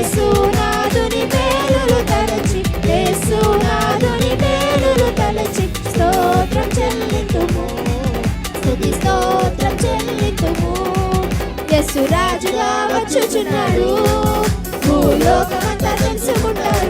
యేసునాథుని మేలులు తలచి యేసునాథుని మేలులు తలచి స్తోత్రం చెల్లింతుము స్తుతి స్తోత్రం చెల్లింతుము యేసు రాజుగా వచ్చుచున్నాడు భూలోకమంతా తెలుసుకుంటాడు